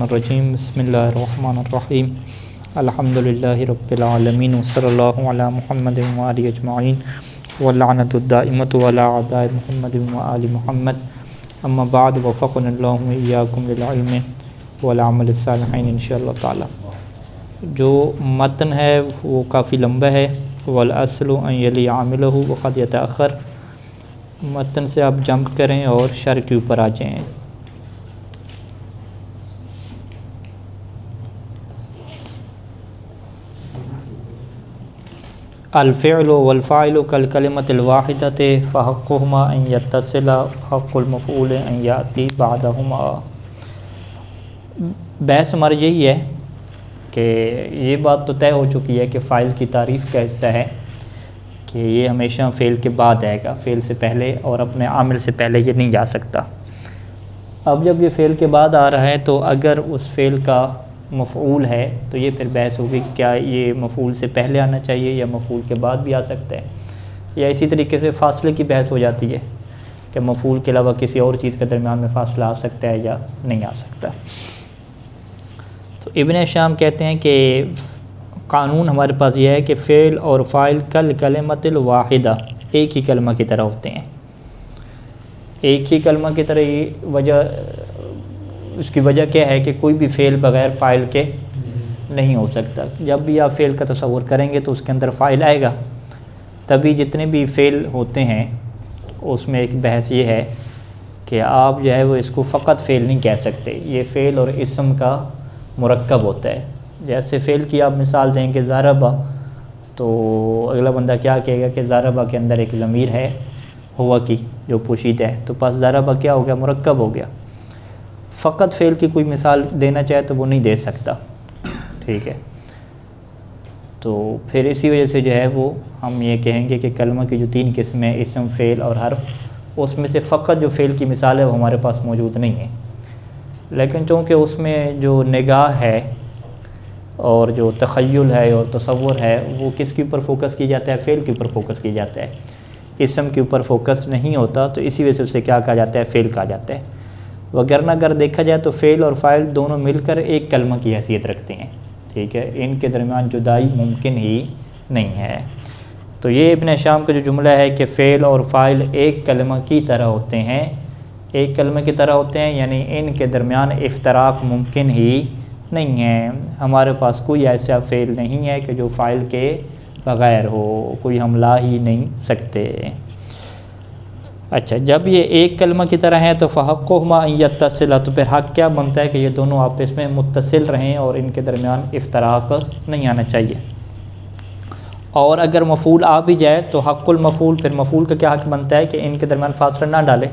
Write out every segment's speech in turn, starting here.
الرجیم بسم اللہ الرحمن الرحیم الحمدللہ رب العالمین وصلی اللہ علی محمد وآلہ اجمعین واللعنۃ الدائمۃ علی اعداء محمد وآل محمد اما بعد وفقنا اللہ وإیاکم للعلم والعمل الصالحین انشاءاللہ تعالی۔ جو متن ہے وہ کافی لمبا ہے، والاصل ان یلی عاملہ وقد یتأخر۔ متن سے آپ جمپ کریں اور شرح کے اوپر آ جائیں۔ الفعل والفاعل كالكلمة الواحدة فحقهما ان يتصل حق المفعول ان يأتي بعدهما۔ بحث ہماری یہی ہے کہ یہ بات تو طے ہو چکی ہے کہ فاعل کی تعریف کا حصہ ہے کہ یہ ہمیشہ فعل کے بعد آئے گا، فعل سے پہلے اور اپنے عامل سے پہلے یہ نہیں جا سکتا۔ اب جب یہ فعل کے بعد آ رہا ہے تو اگر اس فعل کا مفعول ہے تو یہ پھر بحث ہوگی کیا یہ مفعول سے پہلے آنا چاہیے یا مفعول کے بعد بھی آ سکتا ہے، یا اسی طریقے سے فاصلے کی بحث ہو جاتی ہے کہ مفعول کے علاوہ کسی اور چیز کے درمیان میں فاصلہ آ سکتا ہے یا نہیں آ سکتا۔ تو ابن شام کہتے ہیں کہ قانون ہمارے پاس یہ ہے کہ فعل اور فاعل کالکلمۃ الواحدہ ایک ہی کلمہ کی طرح ہوتے ہیں، ایک ہی کلمہ کی طرح۔ یہ اس کی وجہ کیا ہے کہ کوئی بھی فعل بغیر فاعل کے نہیں ہو سکتا۔ جب بھی آپ فعل کا تصور کریں گے تو اس کے اندر فاعل آئے گا، تبھی جتنے بھی فعل ہوتے ہیں اس میں ایک بحث یہ ہے کہ آپ جو ہے وہ اس کو فقط فعل نہیں کہہ سکتے، یہ فعل اور اسم کا مرکب ہوتا ہے۔ جیسے فعل کی آپ مثال دیں کہ ضربہ، تو اگلا بندہ کیا کہے گا کہ ضربہ کے اندر ایک ضمیر ہے ہوا کی جو پوشیدہ ہے، تو پس ضربہ کیا ہو گیا؟ مرکب ہو گیا۔ فقط فعل کی کوئی مثال دینا چاہے تو وہ نہیں دے سکتا، ٹھیک ہے۔ تو پھر اسی وجہ سے جو ہے وہ ہم یہ کہیں گے کہ کلمہ کی جو تین قسمیں اسم، فعل اور حرف، اس میں سے فقط جو فعل کی مثال ہے وہ ہمارے پاس موجود نہیں ہے، لیکن چونکہ اس میں جو نگاہ ہے اور جو تخیل ہے اور تصور ہے وہ کس کے اوپر فوکس کی جاتا ہے؟ فعل کے اوپر فوکس کی جاتا ہے، اسم کے اوپر فوکس نہیں ہوتا، تو اسی وجہ سے اسے کیا کہا جاتا ہے؟ فعل کہا جاتا ہے۔ وگرنہ اگر دیکھا جائے تو فعل اور فاعل دونوں مل کر ایک کلمہ کی حیثیت رکھتے ہیں، ٹھیک ہے، ان کے درمیان جدائی ممکن ہی نہیں ہے۔ تو یہ ابن شام کا جو جملہ ہے کہ فعل اور فاعل ایک کلمہ کی طرح ہوتے ہیں، ایک کلمہ کی طرح ہوتے ہیں، یعنی ان کے درمیان افتراق ممکن ہی نہیں ہے۔ ہمارے پاس کوئی ایسا فعل نہیں ہے کہ جو فاعل کے بغیر ہو، کوئی ہم لا ہی نہیں سکتے۔ اچھا، جب یہ ایک کلمہ کی طرح ہیں تو فحقهما ان یتصل، تو پھر حق کیا بنتا ہے کہ یہ دونوں آپس میں متصل رہیں اور ان کے درمیان افتراق نہیں آنا چاہیے۔ اور اگر مفعول آ بھی جائے تو حق المفعول، پھر مفعول کا کیا حق بنتا ہے کہ ان کے درمیان فاصلہ نہ ڈالے،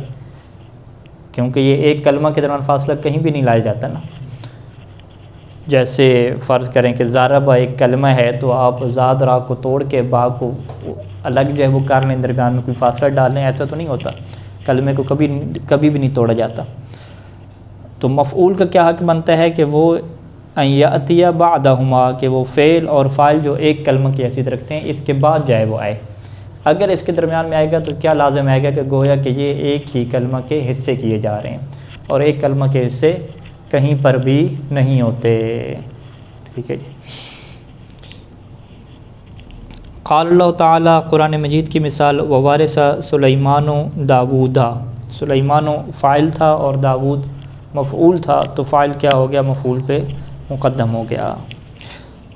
کیونکہ یہ ایک کلمہ کے درمیان فاصلہ کہیں بھی نہیں لایا جاتا نا۔ جیسے فرض کریں کہ ضربہ ایک کلمہ ہے تو آپ زاد را کو توڑ کے با کو الگ جو ہے وہ کر لیں، درمیان میں کوئی فاصلہ ڈال لیں، ایسا تو نہیں ہوتا، کلمے کو کبھی بھی نہیں توڑا جاتا۔ تو مفعول کا کیا حق بنتا ہے کہ وہ ان یأتی بعدہما، کہ وہ فعل اور فاعل جو ایک کلمہ کی حیثیت رکھتے ہیں اس کے بعد جو ہے وہ آئے۔ اگر اس کے درمیان میں آئے گا تو کیا لازم آئے گا کہ گویا کہ یہ ایک ہی کلمہ کے حصے کیے جا رہے ہیں، اور ایک کلمہ کے حصے کہیں پر بھی نہیں ہوتے، ٹھیک ہے جی۔ قال اللہ تعالیٰ، قرآن مجید کی مثال، ووارث سلیمان و داودا، سلیمان فاعل تھا اور داود مفعول تھا، تو فاعل کیا ہو گیا؟ مفعول پہ مقدم ہو گیا۔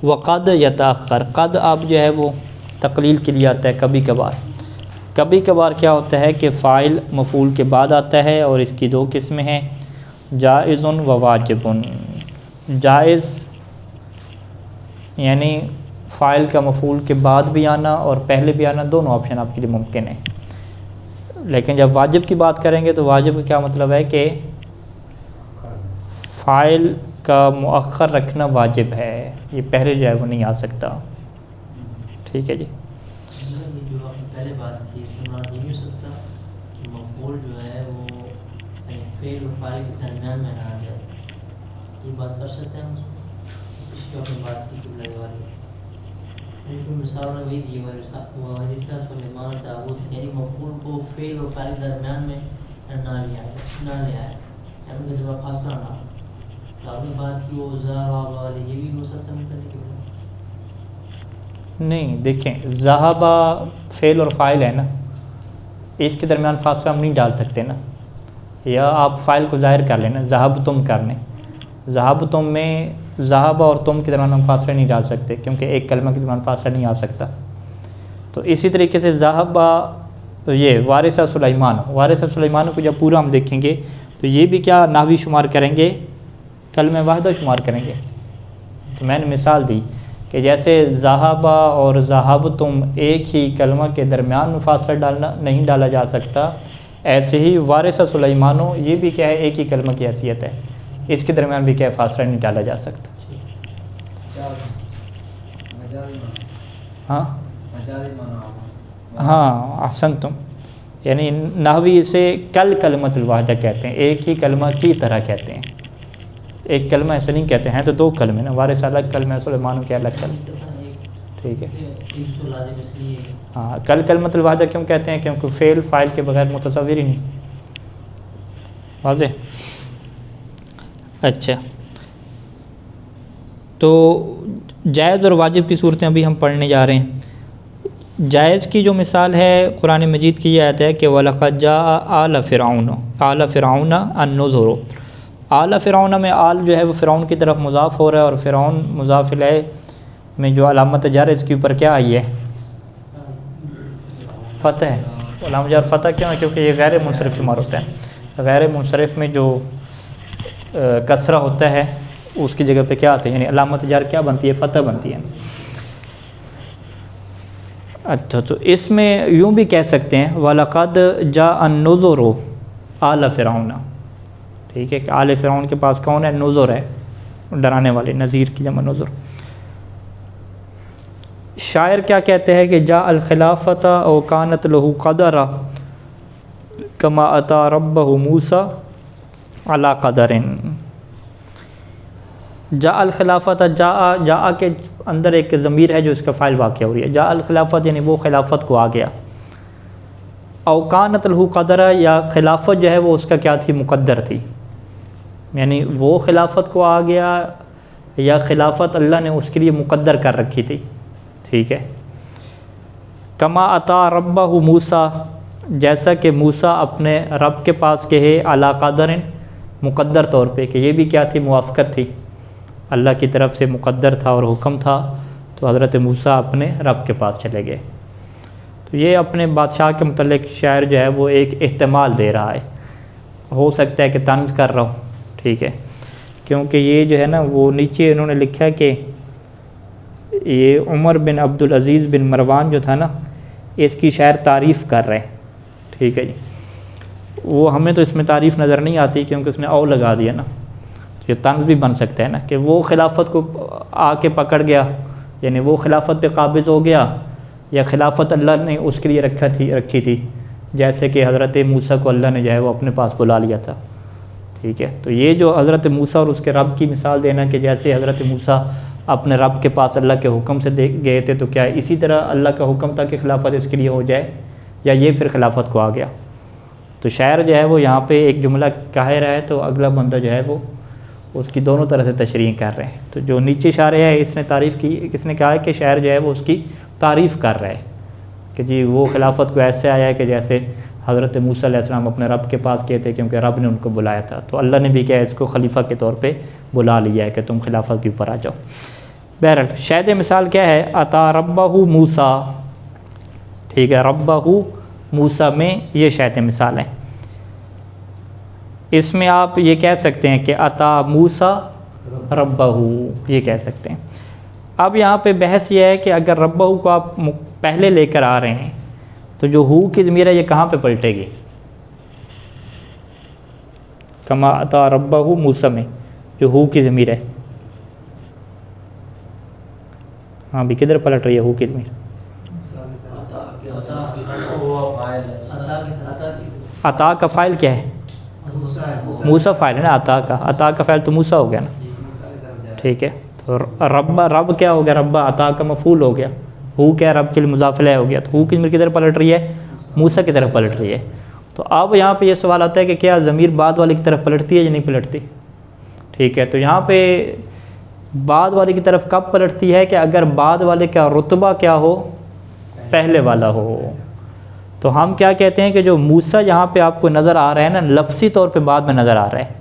وقد یتأخر، قد اب جو ہے وہ تقلیل کے لیے آتا ہے کبھی کبھار۔ کبھی کبھار کیا ہوتا ہے کہ فاعل مفعول کے بعد آتا ہے، اور اس کی دو قسمیں ہیں، جائز و واجب۔ جائز یعنی فاعل کا مفعول کے بعد بھی آنا اور پہلے بھی آنا، دونوں آپشن آپ کے لیے ممکن ہیں۔ لیکن جب واجب کی بات کریں گے تو واجب کا کیا مطلب ہے کہ فاعل کا مؤخر رکھنا واجب ہے، یہ پہلے جو ہے وہ نہیں آ سکتا، ٹھیک ہے جی۔ جو آپ نے پہلے بات کی، اس سے مراد یہ نہیں ہو سکتا کہ مفعول جو ہے وہ فعل اور فاعل کے درمیان میں نہ آ جائے، یہ بات کر سکتے ہیں ہم اس کی اپنی بات کی جملے والی، لیکن مثال نے وہی دی، وارث سلیمان داود، یعنی مفعول کو فعل اور فاعل کے درمیان میں نہ لے آئے، یعنی ان کے درمیان فاصلہ نہ ہو۔ آپ نے بات کی وہ ذہب والے، یہ بھی ہو سکتا ہے متعلق ہے؟ نہیں دیکھیں، ذہبہ فعل اور فاعل ہے نا، اس کے درمیان فاصلہ ہم نہیں ڈال سکتے نا، یا آپ فاعل کو ظاہر کر لیں نا، ذہب تم کر لیں، ذہب تم میں ذہب اور تم کے درمیان ہم فاصلہ نہیں ڈال سکتے، کیونکہ ایک کلمہ کے درمیان فاصلہ نہیں آ سکتا۔ تو اسی طریقے سے ذہبہ، یہ وارث سلیمان، وارث سلیمان کو جب پورا ہم دیکھیں گے تو یہ بھی کیا نحوی شمار کریں گے، کلمہ واحدہ شمار کریں گے۔ تو میں نے مثال دی کہ جیسے ذہبہ اور ذہبتم ایک ہی کلمہ کے درمیان میں فاصلہ نہیں ڈالا جا سکتا، ایسے ہی وارث سلیمانو یہ بھی کیا ہے ایک ہی کلمہ کی حیثیت ہے، اس کے درمیان بھی کیا فاصلہ نہیں ڈالا جا سکتا۔ ہاں ہاں احسنتم، یعنی نحوی اسے کل کلمۃ الواحدہ کہتے ہیں، ایک ہی کلمہ کی طرح کہتے ہیں، ایک کلمہ ایسے نہیں کہتے ہیں، تو دو کلمے نا، وارث الگ کلمہ ہے، سلیمان کے الگ کلمہ، ٹھیک ہے۔ ہاں کل کلمۃ الواحدہ کیوں کہتے ہیں؟ کیونکہ فعل فاعل کے بغیر متصور ہی نہیں، واضح؟ اچھا، تو جائز اور واجب کی صورتیں ابھی ہم پڑھنے جا رہے ہیں۔ جائز کی جو مثال ہے قرآن مجید کی یہ آیت ہے کہ وَلَقَدْ جَاءَ آلَ فِرْعَوْنَ النُّذُرُ، آل فرعون میں آل جو ہے وہ فرعون کی طرف مضاف ہو رہا ہے، اور فرعون مضاف الیہ میں جو علامت جر اس کے اوپر کیا آئی ہے؟ فتح ہے۔ علامت جر فتح کیوں ہے؟ کیونکہ یہ غیر منصرف شمار ہوتا ہے، غیر منصرف میں جو کسرہ ہوتا ہے اس کی جگہ پہ کیا آتا ہے، یعنی علامت جر کیا بنتی ہے؟ فتح بنتی ہے۔ اچھا، تو اس میں یوں بھی کہہ سکتے ہیں وَلَقَدْ جَاءَ النُّذُرُ آلَ فِرْعَوْنَ، ٹھیک ہے، کہ آل فرعون کے پاس کون ہے؟ نذر ہے، ڈرانے والے، نذیر کی جمع نذر۔ شاعر کیا کہتے ہیں کہ جاء الخلافۃ او کانت لہ قدر کما اتی ربہ موسیٰ علی قدر۔ جاء الخلافۃ، جاء کے اندر ایک ضمیر ہے جو اس کا فاعل واقع ہو رہی ہے، جاء الخلافت یعنی وہ خلافت کو آ گیا، او کانت لہ قدر، یا خلافت جو ہے وہ اس کا کیا تھی؟ مقدر تھی، یعنی وہ خلافت کو آ گیا یا خلافت اللہ نے اس کے لیے مقدر کر رکھی تھی، ٹھیک ہے۔ کما اتی ربہ موسیٰ، جیسا کہ موسیٰ اپنے رب کے پاس گئے، علی قدر، مقدر طور پہ، کہ یہ بھی کیا تھی؟ موافقت تھی، اللہ کی طرف سے مقدر تھا اور حکم تھا، تو حضرت موسیٰ اپنے رب کے پاس چلے گئے۔ تو یہ اپنے بادشاہ کے متعلق شاعر جو ہے وہ ایک احتمال دے رہا ہے، ہو سکتا ہے کہ طنز کر رہا ہوں، ٹھیک ہے، کیونکہ یہ جو ہے نا وہ نیچے انہوں نے لکھا ہے کہ یہ عمر بن عبدالعزیز بن مروان جو تھا نا، اس کی شاعر تعریف کر رہے ہیں، ٹھیک ہے جی۔ وہ ہمیں تو اس میں تعریف نظر نہیں آتی کیونکہ اس نے او لگا دیا نا، یہ طنز بھی بن سکتا ہے نا کہ وہ خلافت کو آ کے پکڑ گیا، یعنی وہ خلافت پہ قابض ہو گیا، یا خلافت اللہ نے اس کے لیے رکھی تھی، جیسے کہ حضرت موسیٰ کو اللہ نے جو ہے وہ اپنے پاس بلا لیا تھا، ٹھیک ہے۔ تو یہ جو حضرت موسیٰ اور اس کے رب کی مثال دینا کہ جیسے حضرت موسیٰ اپنے رب کے پاس اللہ کے حکم سے گئے تھے، تو کیا اسی طرح اللہ کا حکم تھا کہ خلافت اس کے لیے ہو جائے، یا یہ پھر خلافت کو آ گیا؟ تو شاعر جو ہے وہ یہاں پہ ایک جملہ کہہ رہا ہے، تو اگلا بندہ جو ہے وہ اس کی دونوں طرح سے تشریح کر رہے ہیں۔ تو جو نیچے شاعر ہے اس نے تعریف کی، کس نے کہا ہے کہ شاعر جو ہے وہ اس کی تعریف کر رہا ہے کہ جی وہ خلافت کو ایسے آیا ہے کہ جیسے حضرت موسیٰ علیہ السلام اپنے رب کے پاس گئے تھے، کیونکہ رب نے ان کو بلایا تھا، تو اللہ نے بھی کیا اس کو خلیفہ کے طور پہ بلا لیا ہے کہ تم خلافت کے اوپر آ جاؤ۔ بہرحال شاہد مثال کیا ہے؟ اتا ربہ موسیٰ، ٹھیک ہے، ربہ موسیٰ میں یہ شاہد مثال ہے۔ اس میں آپ یہ کہہ سکتے ہیں کہ اتا موسیٰ ربہ، یہ کہہ سکتے ہیں۔ اب یہاں پہ بحث یہ ہے کہ اگر ربہ کو آپ پہلے لے کر آ رہے ہیں تو جو ہو کی ضمیر ہے یہ کہاں پہ پلٹے گی؟ کما اتا ربہ موسیٰ میں جو ہو کی ضمیر ہے، ہاں بھی کدھر پلٹ رہی ہے ہو کی ضمیر؟ عطا کا فاعل کیا ہے؟ موسیٰ فاعل ہے نا، عطا کا فاعل تو موسیٰ ہو گیا نا، ٹھیک ہے۔ تو رب کیا ہو گیا؟ ربا عطا کا مفعول ہو گیا، ہو کیا رب کے لیے مضاف الیہ ہو گیا، تو ہو کی ضمیر کدھر پلٹ رہی ہے؟ موسیٰ کی طرف پلٹ رہی ہے۔ تو اب یہاں پہ یہ سوال آتا ہے کہ کیا ضمیر بعد والی کی طرف پلٹتی ہے یا نہیں پلٹتی؟ ٹھیک ہے، تو یہاں پہ بعد والے کی طرف کب پلٹتی ہے کہ اگر بعد والے کا رتبہ کیا ہو، پہلے والا ہو. تو ہم کیا کہتے ہیں کہ جو موسیٰ یہاں پہ آپ کو نظر آ رہا ہے نا، لفظی طور پہ بعد میں نظر آ رہا ہے،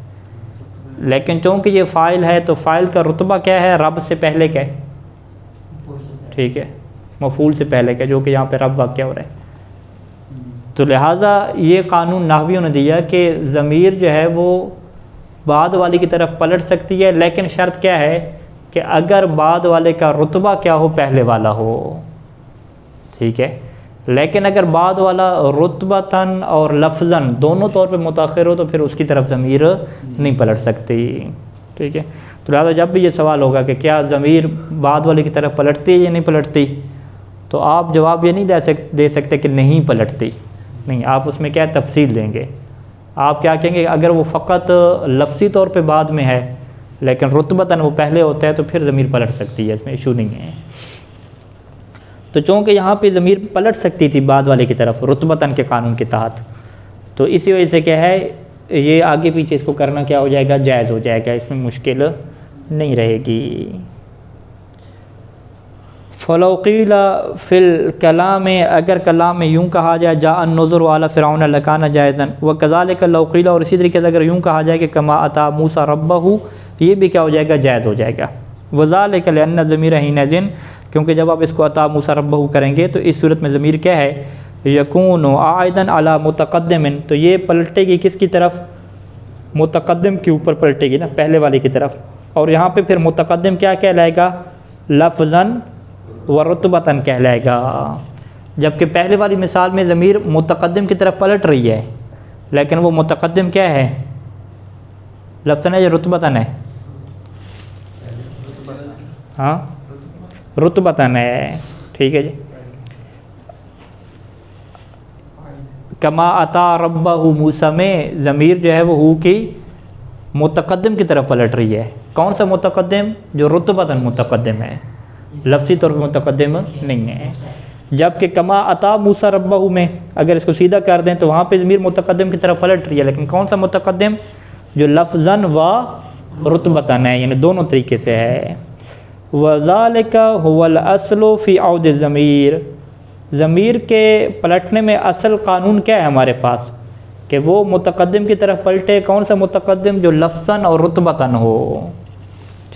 لیکن چونکہ یہ فاعل ہے تو فاعل کا رتبہ کیا ہے، رب سے پہلے کا ہے. ٹھیک ہے، مفعول سے پہلے کا، جو کہ یہاں پہ رب واقع ہو رہا ہے. تو لہٰذا یہ قانون نحویوں نے دیا کہ ضمیر جو ہے وہ بعد والی کی طرف پلٹ سکتی ہے، لیکن شرط کیا ہے کہ اگر بعد والے کا رتبہ کیا ہو، پہلے والا ہو. ٹھیک ہے، لیکن اگر بعد والا رتبتاً اور لفظاً دونوں طور پہ متاخر ہو تو پھر اس کی طرف ضمیر نہیں پلٹ سکتی. ٹھیک ہے، تو لہٰذا جب بھی یہ سوال ہوگا کہ کیا ضمیر بعد والے کی طرف پلٹتی ہے یا نہیں پلٹتی، تو آپ جواب یہ نہیں دے سکتے کہ نہیں پلٹتی. نہیں، آپ اس میں کیا تفصیل دیں گے. آپ کیا کہیں گے، اگر وہ فقط لفظی طور پہ بعد میں ہے لیکن رتبتاً وہ پہلے ہوتا ہے تو پھر ضمیر پلٹ سکتی ہے، اس میں ایشو نہیں ہے. تو چونکہ یہاں پہ ضمیر پلٹ سکتی تھی بعد والے کی طرف رتبتاً کے قانون کے تحت، تو اسی وجہ سے کیا ہے، یہ آگے پیچھے اس کو کرنا کیا ہو جائے گا، جائز ہو جائے گا، اس میں مشکل نہیں رہے گی. فَلَوْ قِيلَ فِي الْكَلَامِ، اگر کلام میں یوں کہا جائے جاء النُّذُرُ عَلَى فِرْعَوْنَ لَكَانَ جَائِزًا، وَكَذَلِكَ لَوْ قِيلَ، اور اسی طریقے سے اگر یوں کہا جائے کہ كَمَا أَتَى مُوسَىٰ رَبَّهُ، یہ بھی کیا ہو جائے گا، جائز ہو جائے گا. وَذَلِكَ لِأَنَّ الضَّمِيرَ حِينَئِذٍ، کیونکہ جب آپ اس کو عطا موسیٰ ربہ کریں گے تو اس صورت میں ضمیر کیا ہے، یکون عائدًا علی متقدم، تو یہ پلٹے گی کس کی طرف، متقدم کے اوپر پلٹے گی نا، پہلے والے کی طرف. اور یہاں پہ پھر متقدم کیا کہلائے گا، لفظاً و رتبتاً کہلائے گا. جبکہ پہلے والی مثال میں ضمیر متقدم کی طرف پلٹ رہی ہے، لیکن وہ متقدم کیا ہے، لفظاً ہے یا رتبتاً ہے، ہاں رتبتاً ہے. ٹھیک ہے جی، کما عطا ربہ موسیٰ میں ضمیر جو ہے وہ ہو کی متقدم کی طرف پلٹ رہی ہے. کون سا متقدم، جو رتبتاً متقدم ہے، لفظی طور پر متقدم نہیں ہے. جبکہ کما عطا موسیٰ ربہ میں اگر اس کو سیدھا کر دیں تو وہاں پہ ضمیر متقدم کی طرف پلٹ رہی ہے، لیکن کون سا متقدم، جو لفظاً و رتبتاً ہے، یعنی دونوں طریقے سے ہے. وَذَلِكَ هُوَ الْأَصْلُ فِي عَوْدِ الضَّمِيرِ، ضمیر کے پلٹنے میں اصل قانون کیا ہے ہمارے پاس، کہ وہ متقدم کی طرف پلٹے. کون سا متقدم، جو لفظاً اور رتبتاً ہو.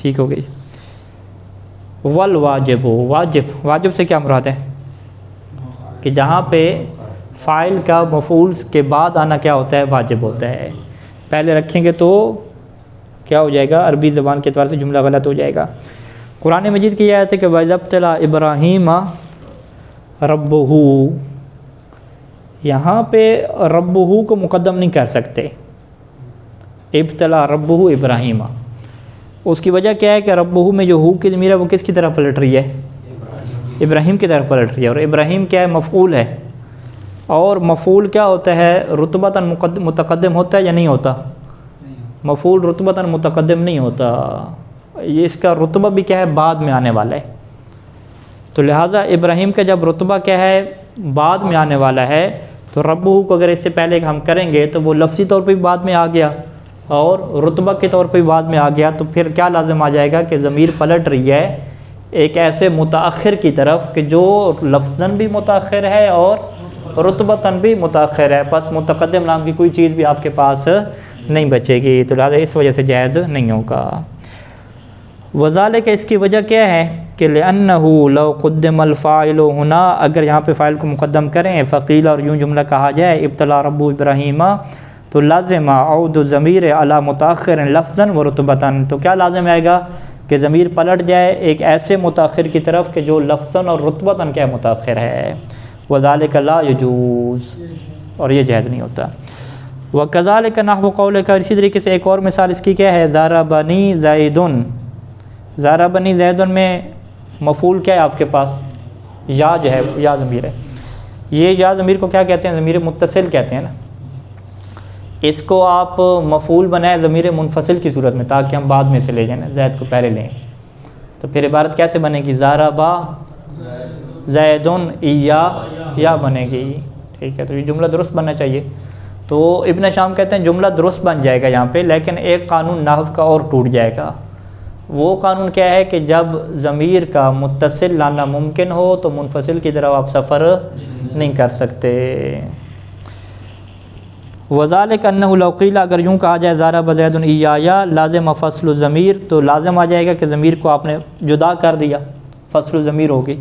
ٹھیک ہو گئی. والواجب، واجب سے کیا مراد ہے، کہ جہاں پہ فاعل کا مفعول کے بعد آنا کیا ہوتا ہے، واجب ہوتا ہے. پہلے رکھیں گے تو کیا ہو جائے گا، عربی زبان کے اعتبار سے جملہ غلط ہو جائے گا. قرآن مجید کی یہ آیت ہے کہ وَإِذَا ابْتَلَىٰ إِبْرَاهِيمَ رَبُّهُ، یہاں پہ ربہ کو مقدم نہیں کر سکتے. ابتلا ربہ ابراہیم، اس کی وجہ کیا ہے کہ ربہ میں جو ہو کی ضمیر ہے وہ کس کی طرف پلٹ رہی ہے، ابراہیم کی طرف پلٹ رہی ہے. اور ابراہیم کیا ہے، مفعول ہے. اور مفعول کیا ہوتا ہے، رتبتاً متقدم ہوتا ہے یا نہیں ہوتا، مفعول رتبتاً متقدم نہیں ہوتا. یہ اس کا رتبہ بھی کیا ہے، بعد میں آنے والا ہے. تو لہٰذا ابراہیم کا جب رتبہ کیا ہے، بعد میں آنے والا ہے، تو ربہ کو اگر اس سے پہلے ہم کریں گے تو وہ لفظی طور پہ بھی بعد میں آ گیا اور رتبہ کے طور پہ بھی بعد میں آ گیا. تو پھر کیا لازم آ جائے گا کہ ضمیر پلٹ رہی ہے ایک ایسے متاخر کی طرف کہ جو لفظاً بھی متاخر ہے اور رتبتاً بھی متاخر ہے. بس متقدم نام کی کوئی چیز بھی آپ کے پاس نہیں بچے گی. تو لہٰذا اس وجہ سے جائز نہیں ہوگا. وذالک، اس کی وجہ کیا ہے کہ لأنه لو قدم الفاعل هنا، اگر یہاں پہ فاعل کو مقدم کریں، فقیل، اور یوں جملہ کہا جائے ابتلا رب ابراہیم، تو لازم عود الضمیر علی متاخر لفظاً و رتبتاً، تو کیا لازم آئے گا کہ ضمیر پلٹ جائے ایک ایسے متاخر کی طرف کہ جو لفظاً اور رتبتاً کیا متاخر ہے. وذالک لا یجوز، اور یہ جائز نہیں ہوتا. وکذالک نحو قولک، اسی طریقے سے ایک اور مثال اس کی کیا ہے، ضربنی زیدن. ضربنی زیدن میں مفعول کیا ہے آپ کے پاس، یا جو ہے یا ضمیر ہے. یہ یا ضمیر کو کیا کہتے ہیں، ضمیر متصل کہتے ہیں نا. اس کو آپ مفعول بنائیں ضمیر منفصل کی صورت میں تاکہ ہم بعد میں سے لے جائیں، زید کو پہلے لیں. تو پھر عبارت کیسے بنے گی، ضربا زیدن یا بنے گی. ٹھیک ہے، تو یہ جملہ درست بننا چاہیے. تو تو ابن شام کہتے ہیں جملہ درست بن جائے گا یہاں پہ، لیکن ایک قانون نحو کا اور ٹوٹ جائے گا۔ وہ قانون کیا ہے کہ جب ضمیر کا متصل لانا ممکن ہو تو منفصل کی طرف آپ سفر نہیں کر سکتے۔ وذالک انہ لو قیل، اگر یوں کہا جائے ضرب زید ایایا لازم فصل الضمیر، تو لازم آ جائے گا کہ ضمیر کو آپ نے جدا کر دیا، فصل الضمیر ہوگی،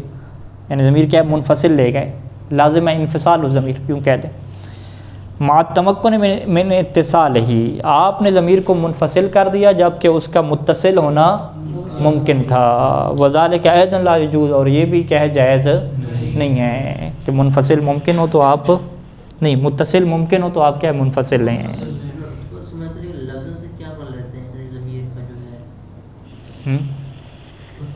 یعنی ضمیر کیا ہے منفصل لے گئے، لازم ہے انفصال الضمیر، یوں کہہ دیں۔ مع التمکن من اتصال ہی، آپ نے ضمیر کو منفصل کر دیا جبکہ اس کا متصل ہونا ممکن تھا۔ وذالک ایضا لا یجوز، اور یہ بھی کہ جائز نہیں ہے کہ منفصل ممکن ہو تو آپ نہیں، متصل ممکن ہو تو آپ کیا منفصل نہیں ہیں۔ لفظ سے کیا پڑھ لیتے ہیں ضمیر کا جو ہے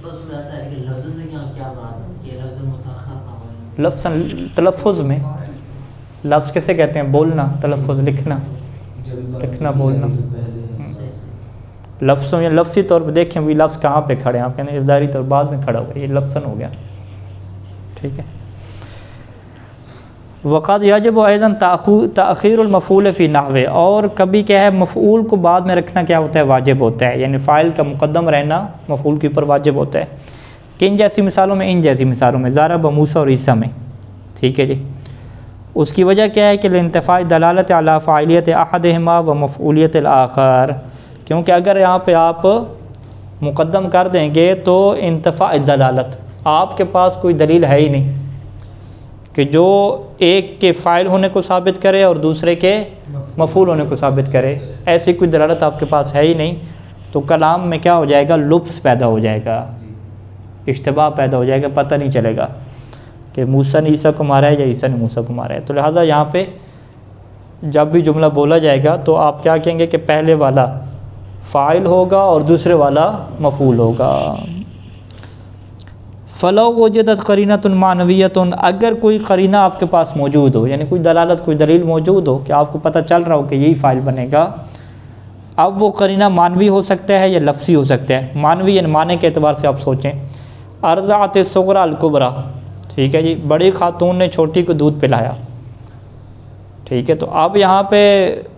اس میں آتا ہے کہ لفظ سے کیا مراد ہے کہ لفظ متأخر نہ ہو، لفظ تلفظ میں، لفظ کیسے کہتے ہیں؟ بولنا، تلفظ لکھنا، لکھنا بولنا۔ لفظوں یا لفظی طور پہ دیکھیں بھی لفظ کہاں پہ کھڑے ہیں، آپ کہتے ہیں ابتدائی طور بعد میں کھڑا ہوا، یہ لفظاً ہو گیا، ٹھیک ہے۔ وقد یجب ایضا تاخیر المفعول فی نحو، اور کبھی کیا ہے مفعول کو بعد میں رکھنا کیا ہوتا ہے؟ واجب ہوتا ہے، یعنی فاعل کا مقدم رہنا مفعول کے اوپر واجب ہوتا ہے۔ کن جیسی مثالوں میں؟ ان جیسی مثالوں میں، ضرب موسیٰ اور عیسیٰ میں، ٹھیک ہے جی۔ اس کی وجہ کیا ہے کہ لانتفاء دلالت علی فاعلیت احدہما و مفعولیت الآخر، کیونکہ اگر یہاں پہ آپ مقدم کر دیں گے تو انتفاء دلالت، آپ کے پاس کوئی دلیل ہے ہی نہیں کہ جو ایک کے فاعل ہونے کو ثابت کرے اور دوسرے کے مفعول ہونے کو ثابت کرے، ایسی کوئی دلالت آپ کے پاس ہے ہی نہیں، تو کلام میں کیا ہو جائے گا؟ لبس پیدا ہو جائے گا، اشتباہ پیدا ہو جائے گا، پتہ نہیں چلے گا کہ موسیٰ نے عیسیٰ کو مارا ہے یا عیسیٰ نے موسیٰ کو مارا ہے۔ تو لہٰذا یہاں پہ جب بھی جملہ بولا جائے گا تو آپ کیا کہیں گے کہ پہلے والا فاعل ہوگا اور دوسرے والا مفعول ہوگا۔ فلو وجدت قرینۃ معنویۃ، اگر کوئی قرینہ آپ کے پاس موجود ہو، یعنی کوئی دلالت، کوئی دلیل موجود ہو کہ آپ کو پتہ چل رہا ہو کہ یہی فاعل بنے گا، اب وہ قرینہ معنوی ہو سکتا ہے یا لفظی ہو سکتا ہے۔ معنوی یعنی معنی کے اعتبار سے آپ سوچیں، ارضعت الصغریٰ الکبریٰ، ٹھیک ہے جی، بڑی خاتون نے چھوٹی کو دودھ پلایا، ٹھیک ہے۔ تو اب یہاں پہ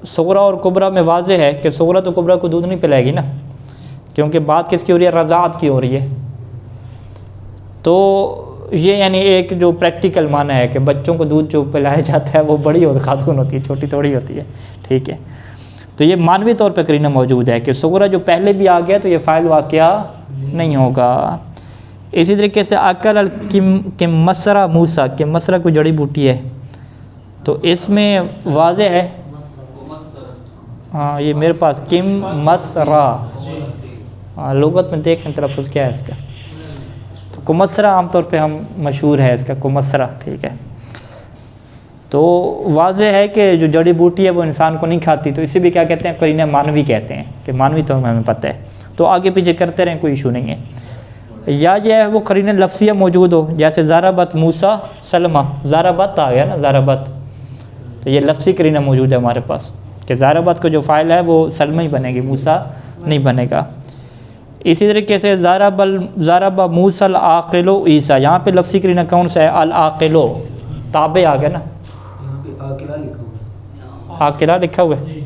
صغریٰ اور کبریٰ میں واضح ہے کہ صغریٰ تو کبریٰ کو دودھ نہیں پلائے گی نا، کیونکہ بات کس کی ہو رہی ہے؟ رضاعت کی ہو رہی ہے۔ تو یہ یعنی ایک جو پریکٹیکل معنی ہے کہ بچوں کو دودھ جو پلایا جاتا ہے وہ بڑی خاتون ہوتی ہے، چھوٹی تھوڑی ہوتی ہے، ٹھیک ہے۔ تو یہ معنوی طور پہ قرینہ موجود ہے کہ صغریٰ جو پہلے بھی آ گیا تو یہ فاعل واقعہ نہیں ہوگا۔ اسی طریقے سے اکل الکمثرہ موسیٰ، کمثرہ کوئی جڑی بوٹی ہے، تو اس میں واضح ہے، ہاں یہ میرے پاس کمثرہ، ہاں لغت میں دیکھیں تلفظ کیا ہے اس کا، تو کمثرہ عام طور پہ ہم مشہور ہے اس کا کمثرہ، ٹھیک ہے۔ تو واضح ہے کہ جو جڑی بوٹی ہے وہ انسان کو نہیں کھاتی، تو اسے بھی کیا کہتے ہیں؟ قرینہ معنوی کہتے ہیں، کہ معنوی طور میں ہمیں پتہ ہے، تو آگے پیچھے کرتے رہیں، کوئی ایشو نہیں ہے۔ یا جو ہے وہ قرینہ لفظیہ موجود ہو، جیسے ضربت موسیٰ سلمہ، ضربت آ گیا نا، ضربت، تو یہ لفظی قرینہ موجود ہے ہمارے پاس کہ ضربت کو جو فاعل ہے وہ سلمہ ہی بنے گی، موسیٰ نہیں بنے گا۔ اسی طریقے سے ضرب موسیٰ العاقل عیسیٰ، یہاں پہ لفظی قرینہ کون سا ہے؟ العاقل، تابع آ گیا نا، عاقلہ لکھا ہوا ہے،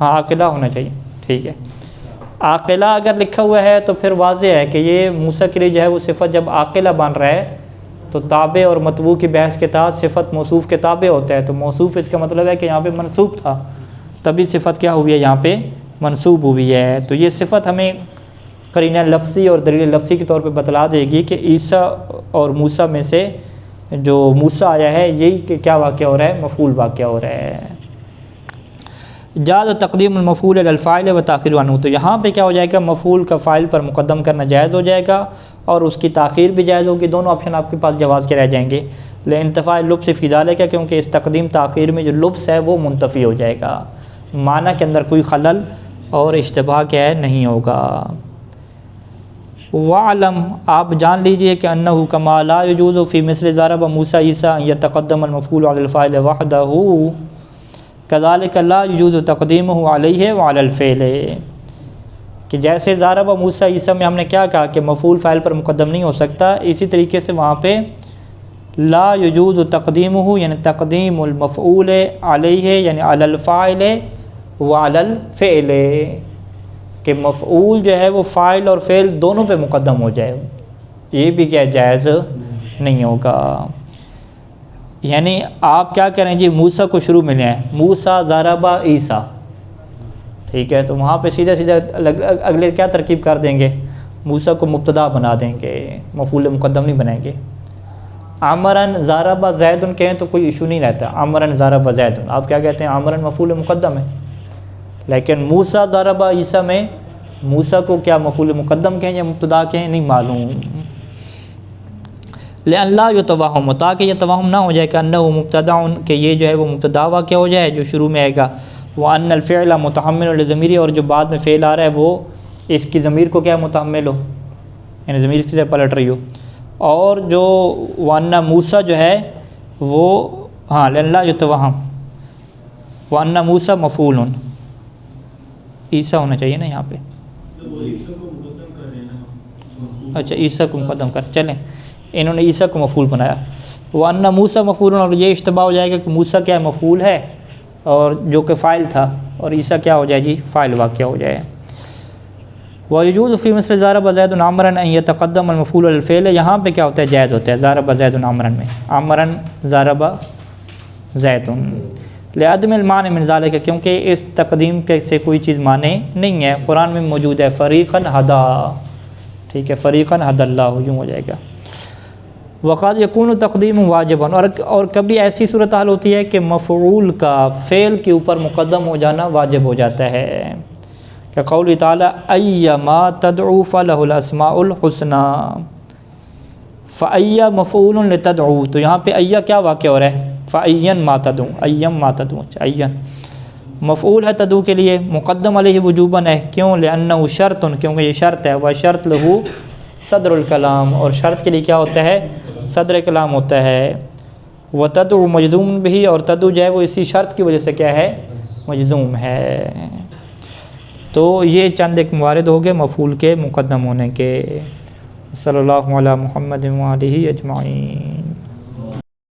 ہاں عاقلہ ہونا چاہیے، ٹھیک ہے۔ عاقلہ اگر لکھا ہوا ہے تو پھر واضح ہے کہ یہ موسیٰ کے لیے جو ہے وہ صفت جب عاقلہ بن رہا ہے تو تابع اور متبوع کی بحث کے تحت صفت موصوف کے تابع ہوتا ہے، تو موصوف اس کا مطلب ہے کہ یہاں پہ منصوب تھا، تبھی صفت کیا ہوئی ہے؟ یہاں پہ منصوب ہوئی ہے۔ تو یہ صفت ہمیں قرینہ لفظی اور دلیل لفظی کے طور پہ بتلا دے گی کہ عیسیٰ اور موسیٰ میں سے جو موسیٰ آیا ہے یہی کہ کیا واقعہ ہو رہا ہے؟ مفعول واقعہ ہو رہا ہے۔ جاز تقدیم المفعول علی الفاعل و تاخیر عنہ، تو یہاں پہ کیا ہو جائے گا؟ مفعول کا فاعل پر مقدم کرنا جائز ہو جائے گا اور اس کی تاخیر بھی جائز ہوگی، دونوں آپشن آپ کے پاس جواز کے رہ جائیں گے۔ لانتفاء اللبس فی ذالک، کیونکہ اس تقدیم تاخیر میں جو لبس ہے وہ منتفی ہو جائے گا، معنی کے اندر کوئی خلل اور اشتباہ کیا ہے؟ نہیں ہوگا۔ وَعْلَمْ، آپ جان لیجئے کہ انہ کما لا یجوز فی مثل ضرب موسیٰ عیسیٰ ان یتقدم المفعول علی الفاعل وحدہ کذالک لا یجوز تقدیمہ علیہ وعلی الفعل، کہ جیسے ضرب موسیٰ عیسیٰ میں ہم نے کیا کہا کہ مفعول فاعل پر مقدم نہیں ہو سکتا، اسی طریقے سے وہاں پہ لا یجوز تقدیمہ یعنی تقدیم المفعول علیہ یعنی علی الفاعل وعلی الفعل، کہ مفعول جو ہے وہ فاعل اور فعل دونوں پہ مقدم ہو جائے، یہ بھی کیا جائز نہیں ہوگا۔ یعنی آپ کیا کریں جی، موسیٰ کو شروع میں لے آئیں، موسیٰ ضرب عیسیٰ، ٹھیک ہے، تو وہاں پہ سیدھا سیدھا اگلے کیا ترکیب کر دیں گے، موسیٰ کو مبتدا بنا دیں گے، مفعول مقدم نہیں بنائیں گے۔ عمرن ضرب زید کہیں تو کوئی ایشو نہیں رہتا، عمرن ضرب زید، آپ کیا کہتے ہیں، عمرن مفعول مقدم ہے، لیکن موسیٰ ضرب عیسیٰ میں موسیٰ کو کیا مفعول مقدم کہیں یا مبتدا کہیں نہیں معلوم۔ لأن لا یتوہم، تاکہ یہ توہم نہ ہو جائے کہ انہ مبتدا، کہ یہ جو ہے وہ مبتدا واقع ہو جائے جو شروع میں آئے گا، وان الفعل متحمل لضمیر، اور جو بعد میں فعل آ رہا ہے وہ اس کی ضمیر کو کیا متحمل ہو، یعنی ضمیر اس کی سے پلٹ رہی ہو، اور جو وان موسیٰ جو ہے وہ ہاں لأن لا یتوہم وان موسیٰ مفعول، عیسیٰ ہونا چاہیے نا یہاں پہ، اچھا عیسیٰ کو مقدم کر، چلیں انہوں نے عیسیٰ کو مفعول بنایا، وَأَنَّ موسیٰ مفعول، اور یہ اشتباہ ہو جائے گا کہ موسیٰ کیا مفعول ہے اور جو کہ فاعل تھا، اور عیسیٰ کیا ہو جائے جی فاعل واقع ہو جائے۔ وَيَجُوزُ فِي مِثْلِ ضَرَبَ زَيْدٌ عَمْرًا أَن يَتَقَدَّمَ الْمَفْعُولُ عَلَى الْفِعْلِ، یہاں پہ کیا ہوتا ہے جائز ہوتا ہے ضَرَبَ زَيْدٌ عَمْرًا میں، عَمْرًا ضَرَبَ زَيْدٌ، لِعَدْمِ الْمَانِعِ مِنْ ذَلِكَ، کیونکہ اس تقدیم سے کوئی چیز مانے نہیں ہے، قرآن میں موجود ہے فَرِيقًا هَدَىٰ، ٹھیک ہے، فَرِيقًا هَدَى اللَّهُ، یوں ہو جائے گا۔ وقد یکون تقدیم واجباً، اور کبھی ایسی صورتحال ہوتی ہے کہ مفعول کا فعل کے اوپر مقدم ہو جانا واجب ہو جاتا ہے، کہ قول تعالیٰ ایما تدعو فلہ الاسماء الحسنی، فَأَيَّ مفعول لتدعو، تو یہاں پہ ایّا کیا واقع ہو رہا ہے، فَأَيًّا ما تدعو، ایم ما تدعو، ایّا مفعول ہے تدعو کے لیے، مقدم علیہ وجوباً ہے، کیوں، لأنہ شرط، کیونکہ یہ شرط ہے، وہ شرط لہو صدر الکلام، اور شرط کے لیے کیا ہوتا ہے صدر کلام ہوتا ہے، وتدعو مجزوم بھی، اور تدعو جو ہے وہ اسی شرط کی وجہ سے کیا ہے مجزوم ہے۔ تو یہ چند ایک موارد ہو گئے مفعول کے مقدم ہونے کے۔ صلی اللہ علی محمد و آلہ اجمعین۔